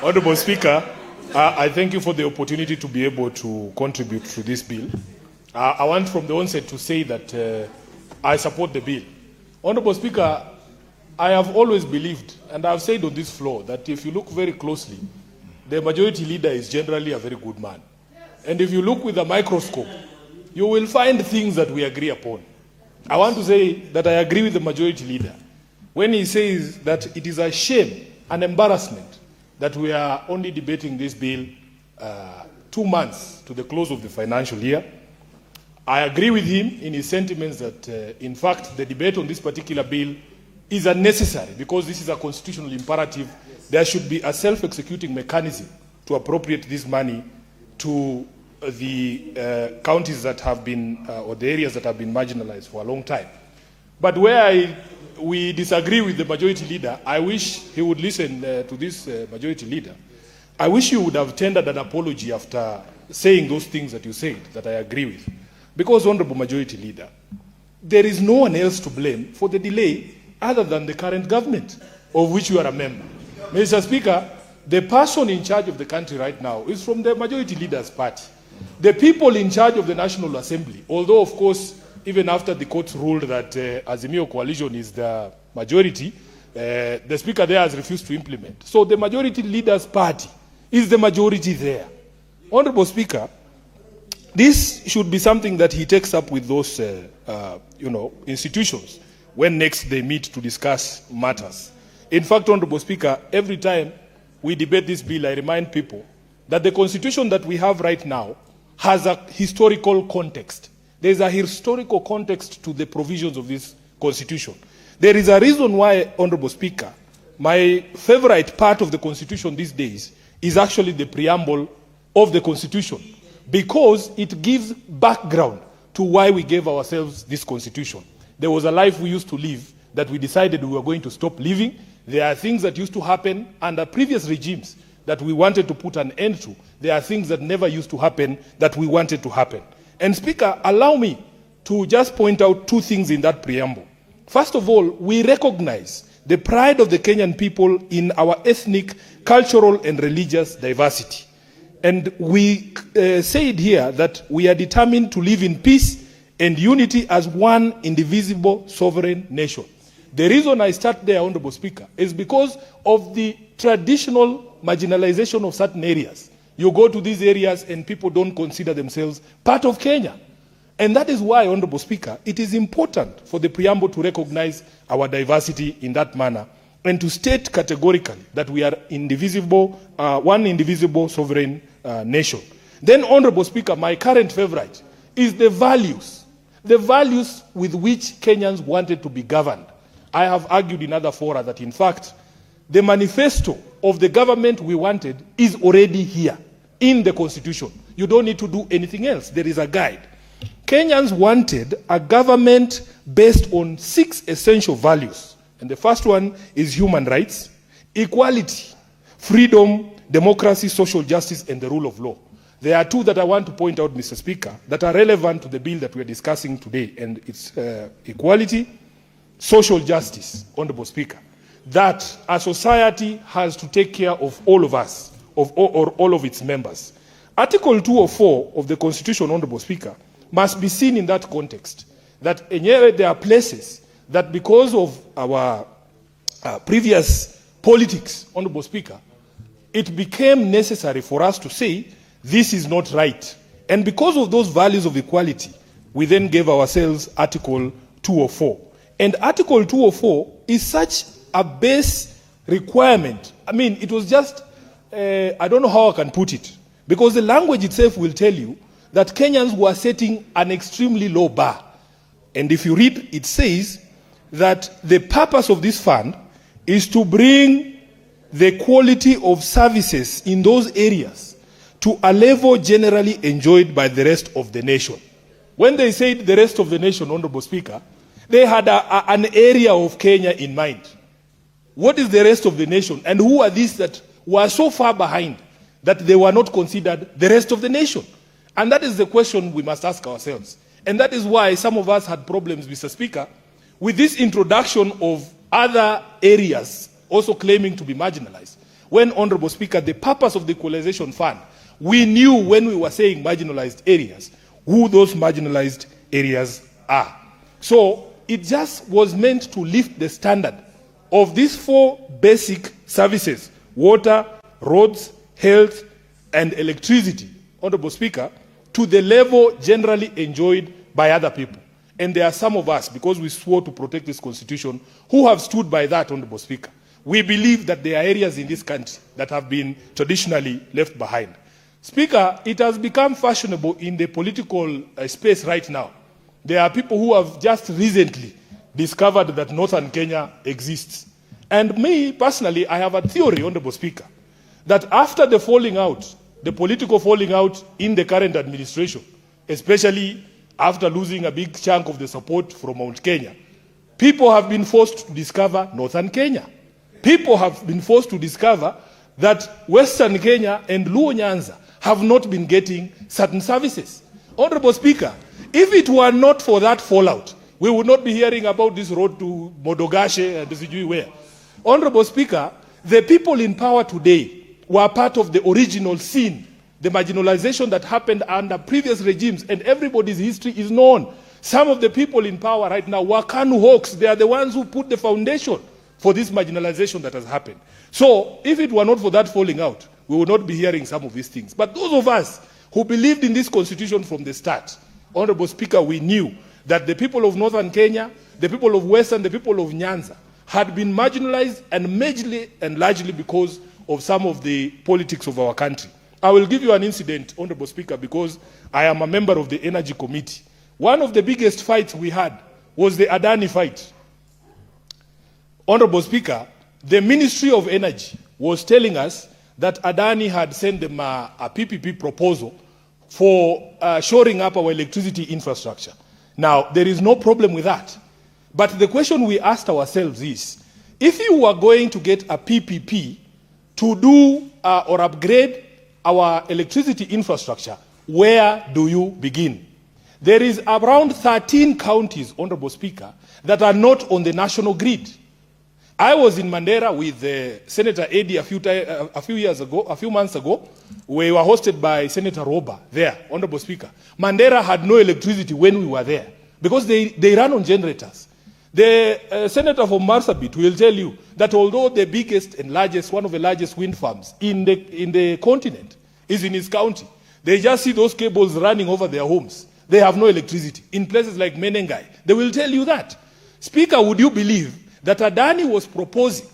Honorable Speaker, I thank you for the opportunity to be able to contribute to this bill. I want from the onset to say that I support the bill. Honorable Speaker, I have always believed, and I have said on this floor, that if you look very closely, the majority leader is generally a very good man. And if you look with a microscope, you will find things that we agree upon. I want to say that I agree with the majority leader when he says that it is a shame, an embarrassment, that we are only debating this bill 2 months to the close of the financial year. I agree with him in his sentiments that, in fact, the debate on this particular bill is unnecessary because this is a constitutional imperative. There should be a self-executing mechanism to appropriate this money to the counties that have been, or the areas that have been marginalized for a long time. But where we disagree with the majority leader, I wish he would listen to this majority leader. I wish you would have tendered an apology after saying those things that you said, that I agree with. Because, Honorable Majority Leader, there is no one else to blame for the delay other than the current government, of which you are a member. Mr. Speaker, the person in charge of the country right now is from the Majority Leader's party. The people in charge of the National Assembly, although, of course, even after the courts ruled that Azimio coalition is the majority, the Speaker there has refused to implement. So the Majority Leader's party is the majority there. Honorable Speaker, this should be something that he takes up with those institutions when next they meet to discuss matters. In fact, Honorable Speaker, every time we debate this bill, I remind people that the constitution that we have right now has a historical context. There is a historical context to the provisions of this constitution. There is a reason why, Honorable Speaker, my favorite part of the constitution these days is actually the preamble of the constitution, because it gives background to why we gave ourselves this constitution. There was a life we used to live that we decided we were going to stop living. There are things that used to happen under previous regimes that we wanted to put an end to. There are things that never used to happen that we wanted to happen. And Speaker, allow me to just point out 2 things in that preamble. First of all, we recognize the pride of the Kenyan people in our ethnic, cultural, and religious diversity. And we said here that we are determined to live in peace and unity as one indivisible sovereign nation. The reason I start there, Honorable Speaker, is because of the traditional marginalization of certain areas. You go to these areas and people don't consider themselves part of Kenya. And that is why, Honorable Speaker, it is important for the preamble to recognize our diversity in that manner and to state categorically that we are indivisible, one indivisible sovereign nation. Then, Honorable Speaker, my current favorite is the values with which Kenyans wanted to be governed. I have argued in other fora that, in fact, the manifesto of the government we wanted is already here in the Constitution. You don't need to do anything else. There is a guide. Kenyans wanted a government based on 6 essential values. And the first one is human rights, equality, freedom, democracy, social justice, and the rule of law. There are 2 that I want to point out, Mr. Speaker, that are relevant to the bill that we are discussing today, and it's equality, social justice, Honorable Speaker, that a society has to take care of all of us, or all of its members. Article 204 of the Constitution, Honorable Speaker, must be seen in that context, that there are places that because of our previous politics, Honorable Speaker, it became necessary for us to say, this is not right. And because of those values of equality, we then gave ourselves Article 204. And Article 204 is such a base requirement. I mean, it was just, I don't know how I can put it, because the language itself will tell you that Kenyans were setting an extremely low bar. And if you read, it says that the purpose of this fund is to bring the quality of services in those areas to a level generally enjoyed by the rest of the nation. When they said the rest of the nation, Honorable Speaker, they had an area of Kenya in mind. What is the rest of the nation? And who are these that were so far behind that they were not considered the rest of the nation? And that is the question we must ask ourselves. And that is why some of us had problems, Mr. Speaker, with this introduction of other areas also claiming to be marginalized. When, Honorable Speaker, the purpose of the Equalization Fund, we knew when we were saying marginalized areas, who those marginalized areas are. So it just was meant to lift the standard of these 4 basic services: water, roads, health, and electricity, Honorable Speaker, to the level generally enjoyed by other people. And there are some of us, because we swore to protect this constitution, who have stood by that, Honorable Speaker. We believe that there are areas in this country that have been traditionally left behind. Speaker, it has become fashionable in the political space right now. There are people who have just recently discovered that Northern Kenya exists. And me, personally, I have a theory, Honorable Speaker, that after the falling out, the political falling out in the current administration, especially after losing a big chunk of the support from Mount Kenya, people have been forced to discover Northern Kenya. People have been forced to discover that Western Kenya and Luo Nyanza have not been getting certain services. Honorable Speaker, if it were not for that fallout, we would not be hearing about this road to Modogashe and Sijui where. Honorable Speaker, the people in power today were part of the original sin, the marginalization that happened under previous regimes, and everybody's history is known. Some of the people in power right now were Kanu hawks. They are the ones who put the foundation for this marginalization that has happened. So if it were not for that falling out, we would not be hearing some of these things. But those of us who believed in this constitution from the start, Honorable Speaker, we knew that the people of Northern Kenya, the people of Western, the people of Nyanza had been marginalized, and majorly and largely because of some of the politics of our country. I will give you an incident, Honorable Speaker, because I am a member of the Energy Committee. One of the biggest fights we had was the Adani fight. Honorable Speaker, the Ministry of Energy was telling us that Adani had sent them a PPP proposal for shoring up our electricity infrastructure. Now, there is no problem with that. But the question we asked ourselves is, if you were going to get a PPP to do or upgrade our electricity infrastructure, where do you begin? There is around 13 counties, Honorable Speaker, that are not on the national grid. I was in Mandera with Senator Eddie a few months ago. We were hosted by Senator Roba there, Honorable Speaker. Mandera had no electricity when we were there because they run on generators. The senator from Marsabit will tell you that although the biggest and largest, one of the largest wind farms in the continent is in his county, they just see those cables running over their homes. They have no electricity. In places like Menengai, they will tell you that. Speaker, would you believe that Adani was proposing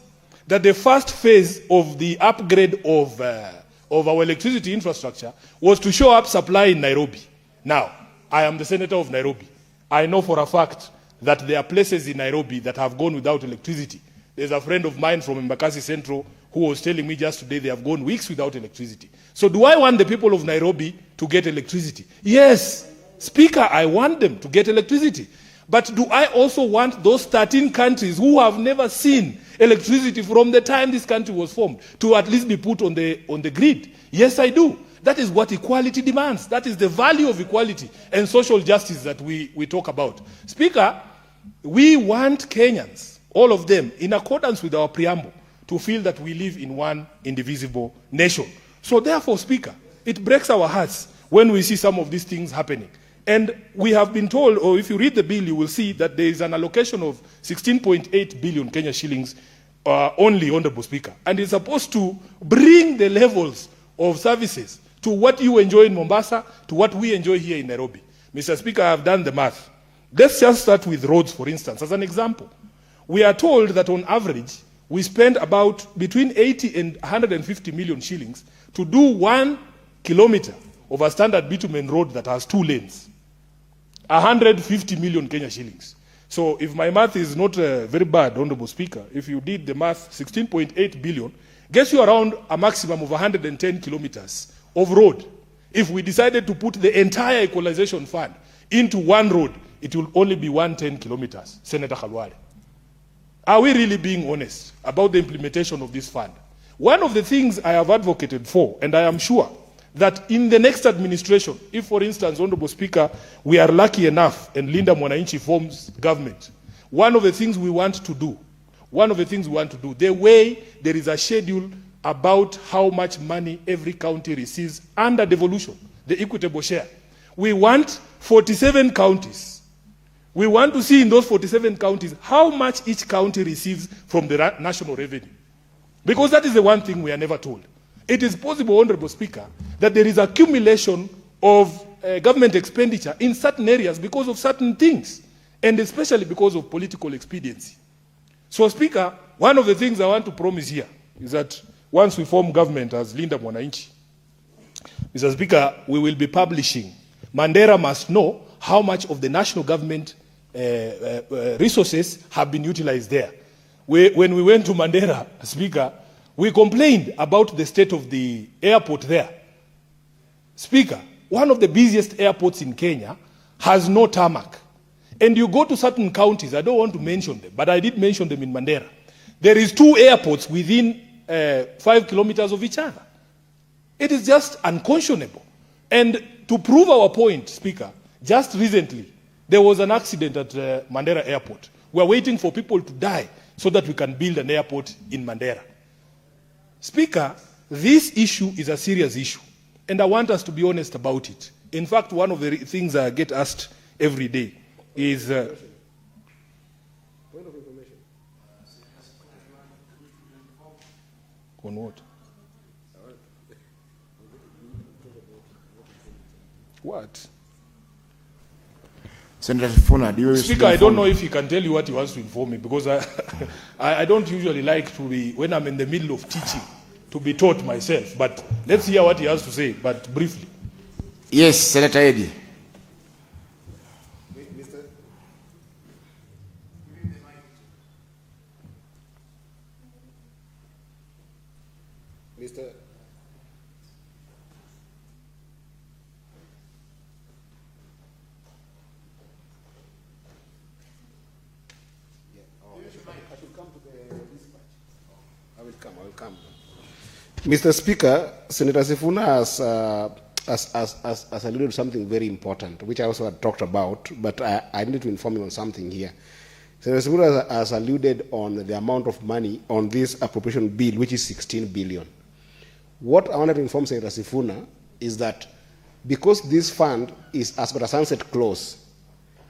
that the first phase of the upgrade of our electricity infrastructure was to show up supply in Nairobi? Now, I am the senator of Nairobi. I know for a fact that there are places in Nairobi that have gone without electricity. There's a friend of mine from Embakasi Central who was telling me just today they have gone weeks without electricity. So do I want the people of Nairobi to get electricity? Yes, Speaker, I want them to get electricity. But do I also want those 13 countries who have never seen electricity from the time this country was formed to at least be put on the grid? Yes, I do. That is what equality demands. That is the value of equality and social justice that we talk about. Speaker, we want Kenyans, all of them, in accordance with our preamble, to feel that we live in one indivisible nation. So therefore, Speaker, it breaks our hearts when we see some of these things happening. And we have been told, or if you read the bill, you will see that there is an allocation of 16.8 billion Kenya shillings only, Honorable Speaker. And it's supposed to bring the levels of services to what you enjoy in Mombasa, to what we enjoy here in Nairobi. Mr. Speaker, I have done the math. Let's just start with roads, for instance, as an example. We are told that on average, we spend about between 80 and 150 million shillings to do 1 kilometer of a standard bitumen road that has 2 lanes. 150 million Kenya shillings. So if my math is not very bad, Honorable Speaker, if you did the math, 16.8 billion gets you around a maximum of 110 kilometers of road. If we decided to put the entire equalization fund into one road, it will only be 110 kilometers, Senator Khalwale. Are we really being honest about the implementation of this fund? One of the things I have advocated for, and I am sure that in the next administration, if, for instance, Honorable Speaker, we are lucky enough and Linda Mwananchi forms government, one of the things we want to do, one of the things we want to do, the way there is a schedule about how much money every county receives under devolution, the equitable share. We want 47 counties. We want to see in those 47 counties how much each county receives from the national revenue. Because that is the one thing we are never told. It is possible, Honorable Speaker, that there is accumulation of government expenditure in certain areas because of certain things, and especially because of political expediency. So, Speaker, one of the things I want to promise here is that once we form government as Linda Mwananchi, Mr. Speaker, we will be publishing. Mandera must know how much of the national government resources have been utilized there. When we went to Mandera, Speaker, we complained about the state of the airport there. Speaker, one of the busiest airports in Kenya has no tarmac. And you go to certain counties, I don't want to mention them, but I did mention them in Mandera. There is 2 airports within 5 kilometers of each other. It is just unconscionable. And to prove our point, Speaker, just recently, there was an accident at Mandera Airport. We are waiting for people to die so that we can build an airport in Mandera. Speaker, this issue is a serious issue, and I want us to be honest about it. In fact, one of the things I get asked every day is... point of information. On what? What? Senator Sifuna, do you... Speaker, I don't know if he can tell you what he wants to inform me, because I don't usually like to be, when I'm in the middle of teaching, to be taught myself. But let's hear what he has to say, but briefly. Yes, Senator Eddy. Mr. I will come. Mr. Speaker, Senator Sifuna has alluded to something very important, which I also had talked about, but I need to inform you on something here. Senator Sifuna has alluded on the amount of money on this appropriation bill, which is 16 billion. What I wanted to inform Senator Sifuna is that because this fund is as per a sunset clause,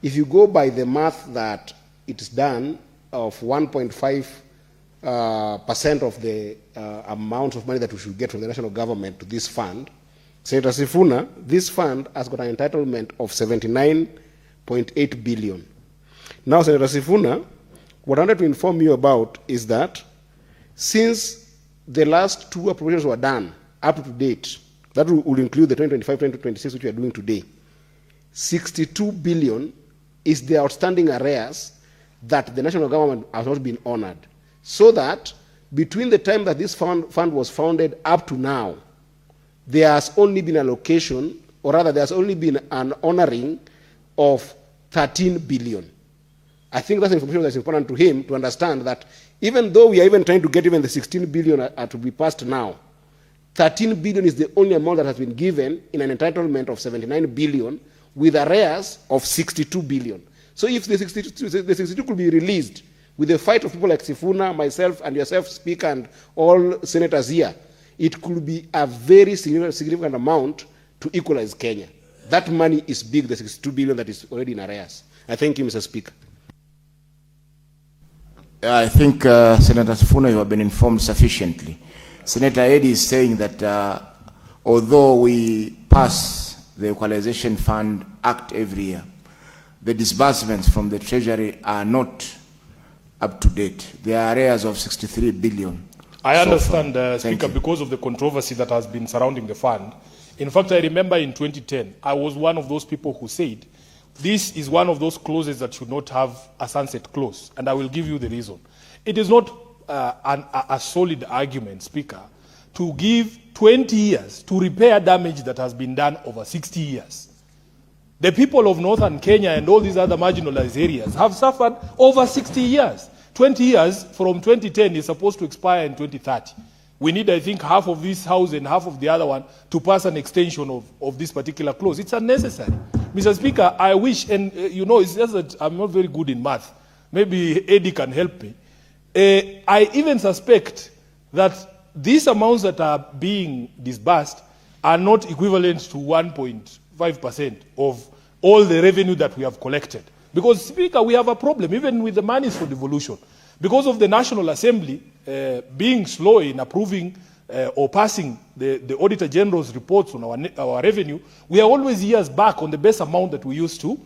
if you go by the math that it's done of 1.5% of the amount of money that we should get from the national government to this fund, Senator Sifuna, this fund has got an entitlement of 79.8 billion. Now, Senator Sifuna, what I wanted to inform you about is that since the last 2 appropriations were done up to date, that will include the 2025-2026, which we are doing today, 62 billion is the outstanding arrears that the national government has not been honored. So that between the time that this fund was founded up to now, there has only been allocation, or rather there has only been an honoring of 13 billion. I think that's information that's important to him to understand that even though we are even trying to get even the 16 billion to be passed now, 13 billion is the only amount that has been given in an entitlement of 79 billion with arrears of 62 billion. So if the 62 could be released with the fight of people like Sifuna, myself, and yourself, Speaker, and all senators here, it could be a very significant amount to equalize Kenya. That money is big, the 62 billion that is already in arrears. I thank you, Mr. Speaker. I think, Senator Sifuna, you have been informed sufficiently. Senator Eddy is saying that although we pass the Equalization Fund Act every year, the disbursements from the Treasury are not up to date. There are arrears of 63 billion. I understand, Speaker, because of the controversy that has been surrounding the fund. In fact, I remember in 2010, I was one of those people who said, this is one of those clauses that should not have a sunset clause, and I will give you the reason. It is not a solid argument, Speaker, to give 20 years to repair damage that has been done over 60 years. The people of northern Kenya and all these other marginalized areas have suffered over 60 years. 20 years from 2010 is supposed to expire in 2030. We need, I think, half of this house and half of the other one to pass an extension of this particular clause. It's unnecessary. Mr. Speaker, I wish, and you know, it's just that I'm not very good in math. Maybe Eddie can help me. I even suspect that these amounts that are being disbursed are not equivalent to 1.5% of all the revenue that we have collected. Because, Speaker, we have a problem even with the monies for devolution. Because of the National Assembly being slow in approving or passing the Auditor General's reports on our revenue, we are always years back on the base amount that we used to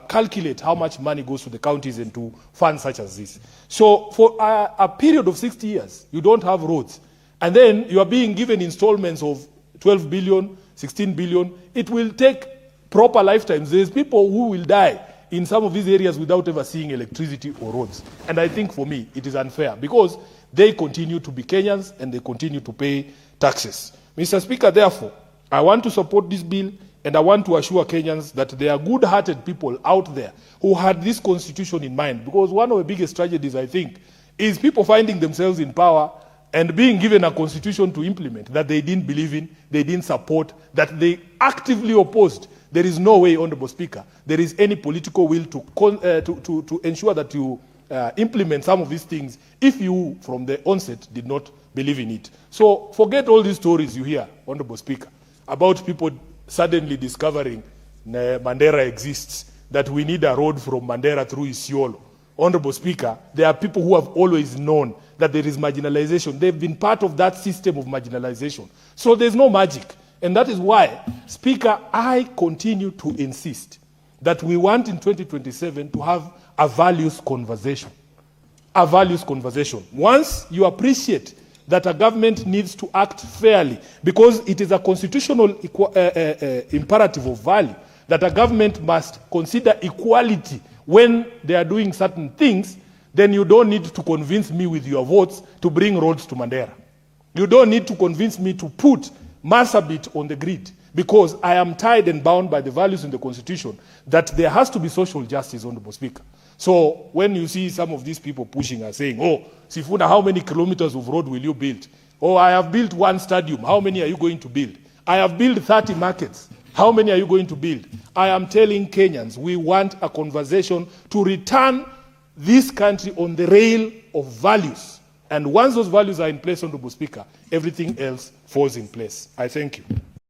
calculate how much money goes to the counties and to funds such as this. So for a period of 60 years, you don't have roads. And then you are being given installments of 12 billion, 16 billion. It will take proper lifetimes. There's people who will die in some of these areas without ever seeing electricity or roads. And I think for me, it is unfair because they continue to be Kenyans and they continue to pay taxes. Mr. Speaker, therefore, I want to support this bill and I want to assure Kenyans that there are good-hearted people out there who had this constitution in mind, because one of the biggest tragedies, I think, is people finding themselves in power and being given a constitution to implement that they didn't believe in, they didn't support, that they actively opposed. There is no way, Honorable Speaker, there is any political will to ensure that you implement some of these things if you, from the onset, did not believe in it. So forget all these stories you hear, Honorable Speaker, about people suddenly discovering Mandera exists, that we need a road from Mandera through Isiolo. Honorable Speaker, there are people who have always known that there is marginalization. They've been part of that system of marginalization. So there's no magic. And that is why, Speaker, I continue to insist that we want in 2027 to have a values conversation. A values conversation. Once you appreciate that a government needs to act fairly, because it is a constitutional imperative of value, that a government must consider equality when they are doing certain things, then you don't need to convince me with your votes to bring roads to Mandera. You don't need to convince me to put Marsabit on the grid, because I am tied and bound by the values in the Constitution that there has to be social justice, Honorable Speaker. So when you see some of these people pushing and saying, oh, Sifuna, how many kilometers of road will you build? Oh, I have built one stadium. How many are you going to build? I have built 30 markets. How many are you going to build? I am telling Kenyans, we want a conversation to return this country on the rail of values. And once those values are in place, Honorable Speaker, everything else falls in place. I thank you.